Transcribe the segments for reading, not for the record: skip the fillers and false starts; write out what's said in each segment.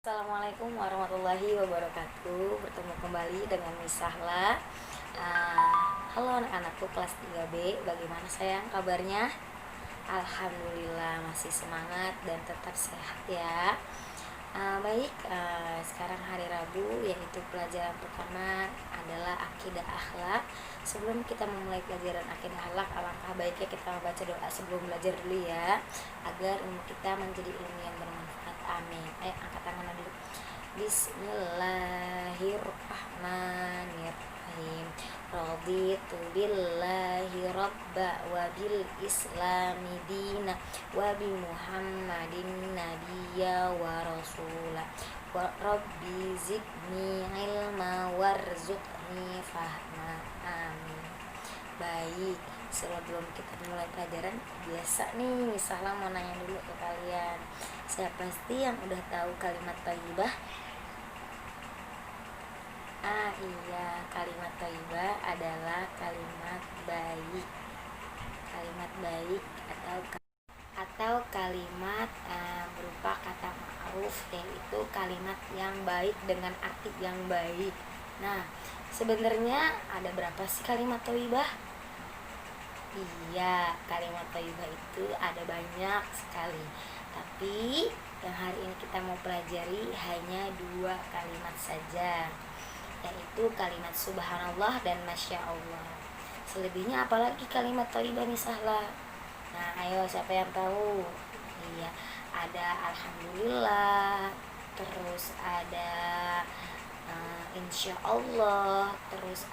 Assalamualaikum warahmatullahi wabarakatuh. Bertemu kembali dengan Miss Sahla. Halo anak-anakku kelas 3B. Bagaimana sayang kabarnya? Alhamdulillah masih semangat dan tetap sehat ya. Baik, sekarang hari Rabu, yaitu pelajaran pertama adalah akidah akhlak. Sebelum kita memulai pelajaran akidah akhlak, alangkah baiknya kita membaca doa sebelum belajar dulu ya, agar ilmu kita menjadi ilmu yang bermanfaat. Amin. Angkat tangan dulu. Bismillahirrahmanirrahim. Raditu billahi rabba wa bil islami dina wa bi muhammadin nabiyya wa rasula wa rabbi zidni ilma warzuqni fahma. Amin. Baik, sebelum kita mulai pelajaran, biasa nih misalnya mau nanya dulu ke kalian, siapa pasti yang udah tahu kalimat thayyibah? Iya, kalimat thayyibah adalah kalimat baik. Kalimat baik atau kalimat berupa kata ma'ruf, yaitu kalimat yang baik dengan arti yang baik. Nah, sebenarnya ada berapa sih kalimat thayyibah? Iya, kalimat thayyibah itu ada banyak sekali. Tapi yang hari ini kita mau pelajari hanya 2 kalimat saja, yaitu kalimat subhanallah dan masya Allah. Selebihnya apalagi kalimat thayyibah nih Sahla? Nah, ayo siapa yang tahu? Iya, ada alhamdulillah, terus ada insya Allah, terus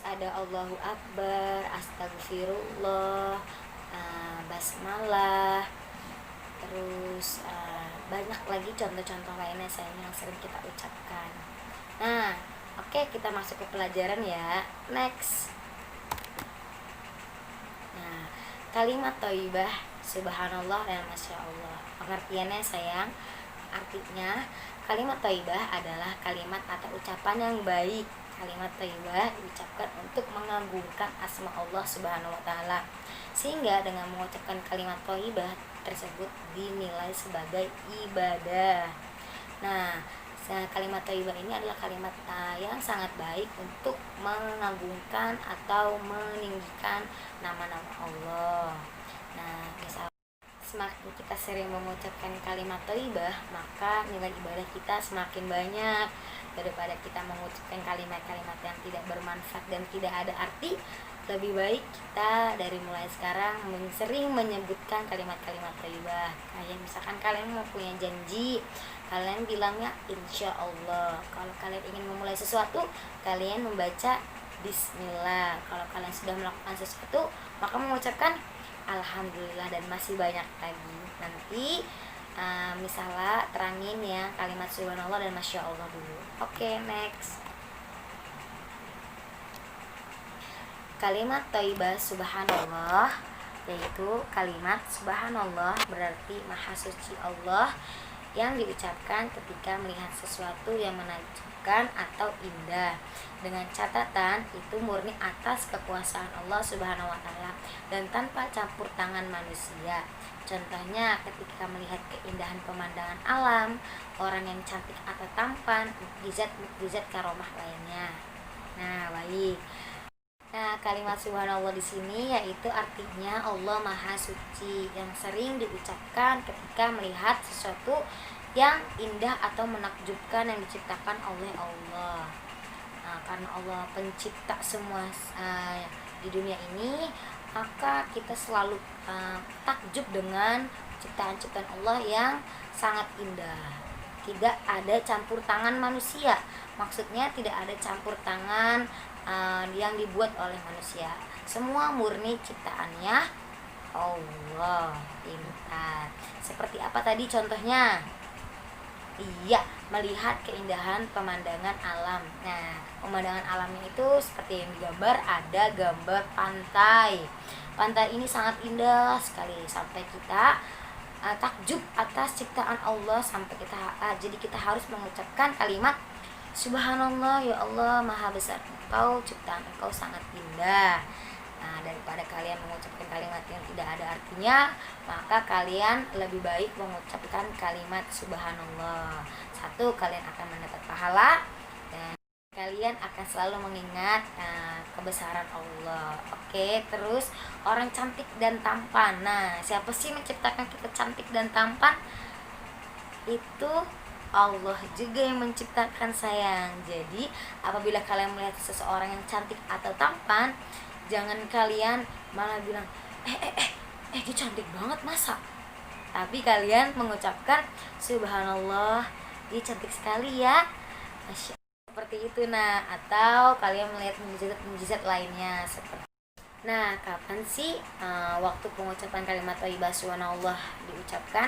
ada Allahu Akbar, astagfirullah, basmalah, terus banyak lagi contoh-contoh lainnya sayang yang sering kita ucapkan. Nah, oke, kita masuk ke pelajaran ya. Next. Nah, kalimat thayyibah, subhanallah dan masya Allah. Pengertiannya sayang, artinya kalimat thayyibah adalah kalimat atau ucapan yang baik. Kalimat thayyibah diucapkan untuk mengagungkan asma Allah Subhanahu wa taala. Sehingga dengan mengucapkan kalimat thayyibah tersebut dinilai sebagai ibadah. Nah, kalimat thayyibah ini adalah kalimat yang sangat baik untuk mengagungkan atau meninggikan nama-nama Allah. Nah, semakin kita sering mengucapkan kalimat thayyibah, maka nilai ibadah kita semakin banyak daripada kita mengucapkan kalimat-kalimat yang tidak bermanfaat dan tidak ada arti. Lebih baik kita dari mulai sekarang sering menyebutkan kalimat-kalimat thayyibah. Kayak misalkan kalian mau punya janji, kalian bilangnya insya Allah. Kalau kalian ingin memulai sesuatu, kalian membaca bismillah. Kalau kalian sudah melakukan sesuatu, maka mengucapkan alhamdulillah, dan masih banyak lagi. Nanti misalnya terangin ya kalimat subhanallah dan masya Allah dulu. Oke, next. Kalimat thayyibah subhanallah, yaitu kalimat subhanallah berarti maha suci Allah, yang diucapkan ketika melihat sesuatu yang menakjubkan atau indah, dengan catatan itu murni atas kekuasaan Allah Subhanahu wa taala dan tanpa campur tangan manusia. Contohnya ketika melihat keindahan pemandangan alam, orang yang cantik atau tampan, mukjizat karomah lainnya. Nah, baik. Nah, kalimat subhanallah di sini yaitu artinya Allah Maha Suci, yang sering diucapkan ketika melihat sesuatu yang indah atau menakjubkan yang diciptakan oleh Allah. Nah, karena Allah pencipta semua di dunia ini, maka kita selalu takjub dengan ciptaan-ciptaan Allah yang sangat indah. Tidak ada campur tangan manusia. Maksudnya tidak ada campur tangan yang dibuat oleh manusia. Semua murni ciptaannya Allah. Pintar. Seperti apa tadi contohnya? Iya, melihat keindahan pemandangan alam. Nah, pemandangan alamnya itu seperti yang digambar, ada gambar pantai. Pantai ini sangat indah sekali sampai kita takjub atas ciptaan Allah, sampai jadi kita harus mengucapkan kalimat subhanallah, ya Allah maha besar engkau, ciptaan engkau sangat indah. Nah, daripada kalian mengucapkan kalimat yang tidak ada artinya, maka kalian lebih baik mengucapkan kalimat subhanallah. Satu, kalian akan mendapat pahala, dan kalian akan selalu mengingat kebesaran Allah. Oke, terus orang cantik dan tampan. Nah, siapa sih menciptakan kita cantik dan tampan? Itu Allah juga yang menciptakan, sayang. Jadi apabila kalian melihat seseorang yang cantik atau tampan, jangan kalian malah bilang dia cantik banget masa, tapi kalian mengucapkan subhanallah, dia cantik sekali ya, Masya Allah, seperti itu. Nah, atau kalian melihat mujizat lainnya seperti. Nah, kapan sih waktu pengucapan kalimat thayyibah subhanallah diucapkan?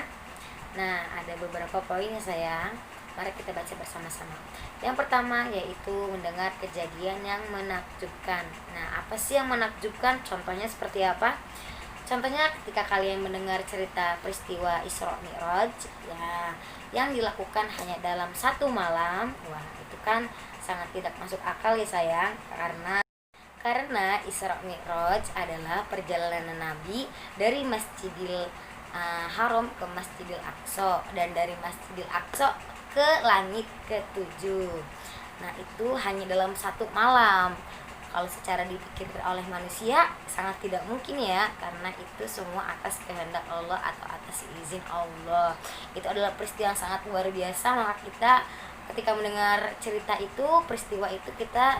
Nah, ada beberapa poin ya sayang. Mari kita baca bersama-sama. Yang pertama yaitu mendengar kejadian yang menakjubkan. Nah, apa sih yang menakjubkan? Contohnya seperti apa? Contohnya ketika kalian mendengar cerita peristiwa Isra Mi'raj ya, yang dilakukan hanya dalam satu malam. Wah, itu kan sangat tidak masuk akal ya sayang, karena Isra Mi'raj adalah perjalanan Nabi dari Masjidil Haram ke Masjidil Aqsa, dan dari Masjidil Aqsa ke langit ke-7. Nah, itu hanya dalam satu malam. Kalau secara dipikirkan oleh manusia sangat tidak mungkin ya, karena itu semua atas kehendak Allah atau atas izin Allah. Itu adalah peristiwa yang sangat luar biasa, maka kita ketika mendengar cerita itu, peristiwa itu, kita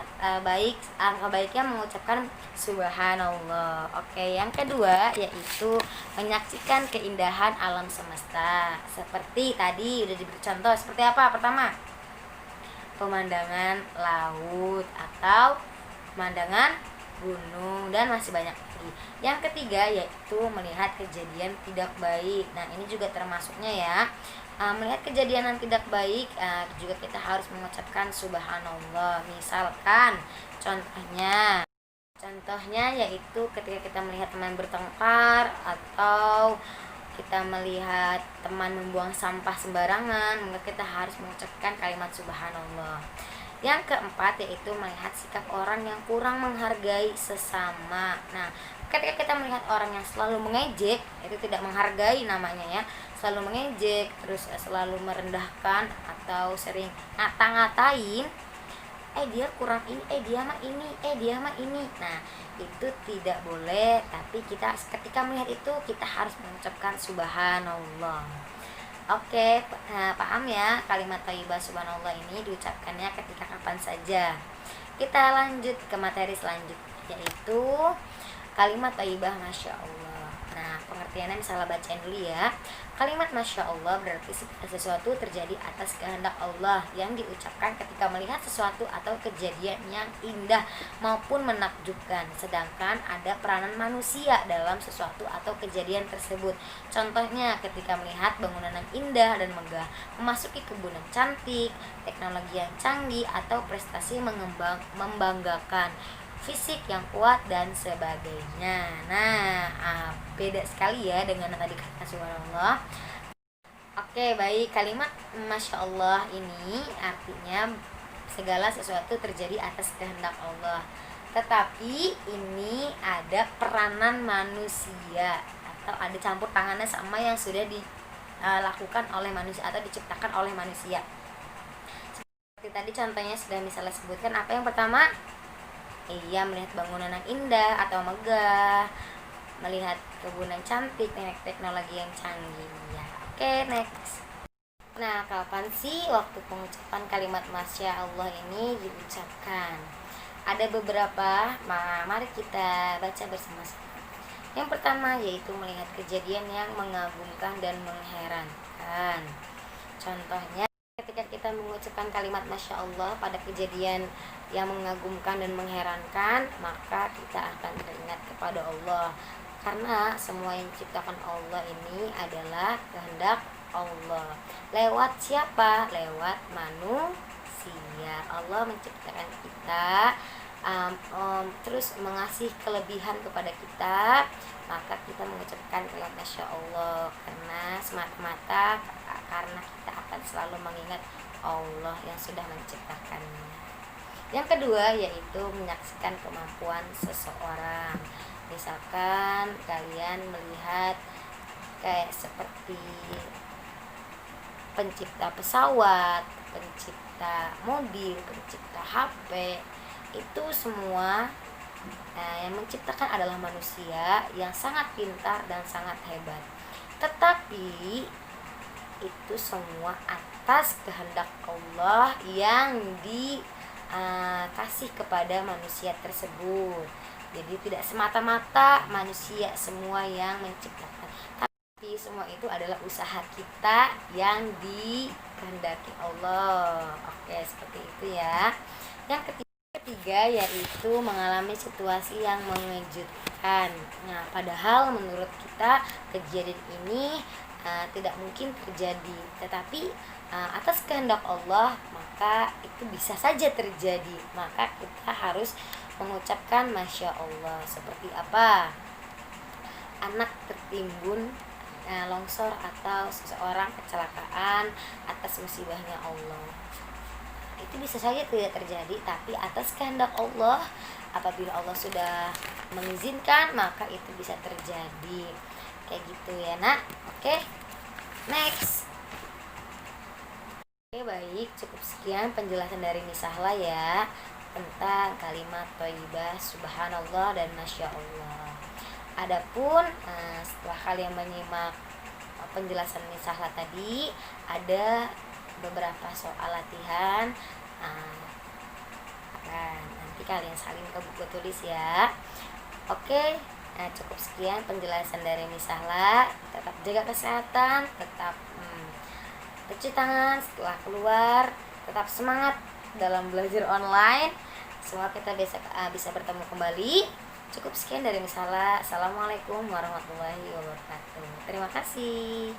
angka baiknya mengucapkan subhanallah. Oke, yang kedua yaitu menyaksikan keindahan alam semesta. Seperti tadi udah diberi contoh, seperti apa? Pertama, pemandangan laut atau pemandangan gunung, dan masih banyak lagi. Yang ketiga yaitu melihat kejadian tidak baik. Nah, ini juga termasuknya ya. Melihat kejadian yang tidak baik juga kita harus mengucapkan subhanallah. Misalkan contohnya yaitu ketika kita melihat teman bertengkar, atau kita melihat teman membuang sampah sembarangan, maka kita harus mengucapkan kalimat subhanallah. Yang keempat yaitu melihat sikap orang yang kurang menghargai sesama. Nah, ketika kita melihat orang yang selalu mengejek, itu tidak menghargai namanya ya, selalu mengejek, terus selalu merendahkan atau sering ngata-ngatain, dia kurang ini, dia mah ini. Nah, itu tidak boleh, tapi kita ketika melihat itu kita harus mengucapkan subhanallah. Oke, paham ya, kalimat thayyibah subhanallah ini diucapkannya ketika kapan saja. Kita lanjut ke materi selanjutnya, yaitu kalimat thayyibah masya Allah. Nah, pengertiannya salah bacain dulu ya. Kalimat masya Allah berarti sesuatu terjadi atas kehendak Allah yang diucapkan ketika melihat sesuatu atau kejadian yang indah maupun menakjubkan, sedangkan ada peranan manusia dalam sesuatu atau kejadian tersebut. Contohnya ketika melihat bangunan yang indah dan megah, memasuki kebun yang cantik, teknologi yang canggih, atau prestasi membanggakan, fisik yang kuat, dan sebagainya. Nah, beda sekali ya dengan tadi kata subhanallah. Oke, baik. Kalimat masya Allah ini artinya segala sesuatu terjadi atas kehendak Allah, tetapi ini ada peranan manusia atau ada campur tangannya sama yang sudah dilakukan oleh manusia atau diciptakan oleh manusia. Seperti tadi contohnya sudah misalnya sebutkan, apa yang pertama? Iya, melihat bangunan yang indah atau megah, melihat kebun yang cantik, teknologi yang canggih ya. Oke, next. Nah, kapan sih waktu pengucapan kalimat masya Allah ini diucapkan? Ada beberapa, mari kita baca bersama-sama. Yang pertama yaitu melihat kejadian yang mengagumkan dan mengherankan. Contohnya ketika kita mengucapkan kalimat masya Allah pada kejadian yang mengagumkan dan mengherankan, maka kita akan teringat kepada Allah, karena semua yang diciptakan Allah ini adalah kehendak Allah. Lewat siapa? Lewat manusia. Allah menciptakan kita, terus mengasih kelebihan kepada kita, maka kita mengucapkan kalimat masya Allah karena semata-mata karena kita akan selalu mengingat Allah yang sudah menciptakannya. Yang kedua yaitu menyaksikan kemampuan seseorang. Misalkan kalian melihat kayak seperti pencipta pesawat pencipta mobil, pencipta HP, itu semua yang menciptakan adalah manusia yang sangat pintar dan sangat hebat. Tetapi itu semua atas kehendak Allah yang dikasih kepada manusia tersebut. Jadi tidak semata-mata manusia semua yang menciptakan, tapi semua itu adalah usaha kita yang dikehendaki Allah. Oke, seperti itu ya. Yang ketiga yaitu mengalami situasi yang mengejutkan. Nah, padahal menurut kita kejadian ini tidak mungkin terjadi, tetapi atas kehendak Allah maka itu bisa saja terjadi. Maka kita harus mengucapkan Masya Allah. Seperti apa? Anak tertimbun longsor atau seseorang kecelakaan atas musibahnya Allah, itu bisa saja tidak terjadi, tapi atas kehendak Allah. Apabila Allah sudah mengizinkan maka itu bisa terjadi. Kayak gitu ya nak. Oke, next. Oke, baik, cukup sekian penjelasan dari Misahla ya tentang kalimat thayyibah subhanallah dan masya Allah. Adapun setelah kalian menyimak penjelasan Misahla tadi, ada beberapa soal latihan. Nanti kalian salin ke buku tulis ya. Oke, cukup sekian penjelasan dari Misahla. Tetap jaga kesehatan, tetap cuci tangan setelah keluar, tetap semangat dalam belajar online. Semoga kita bisa bertemu kembali. Cukup sekian dari Misahla. Assalamualaikum warahmatullahi wabarakatuh. Terima kasih.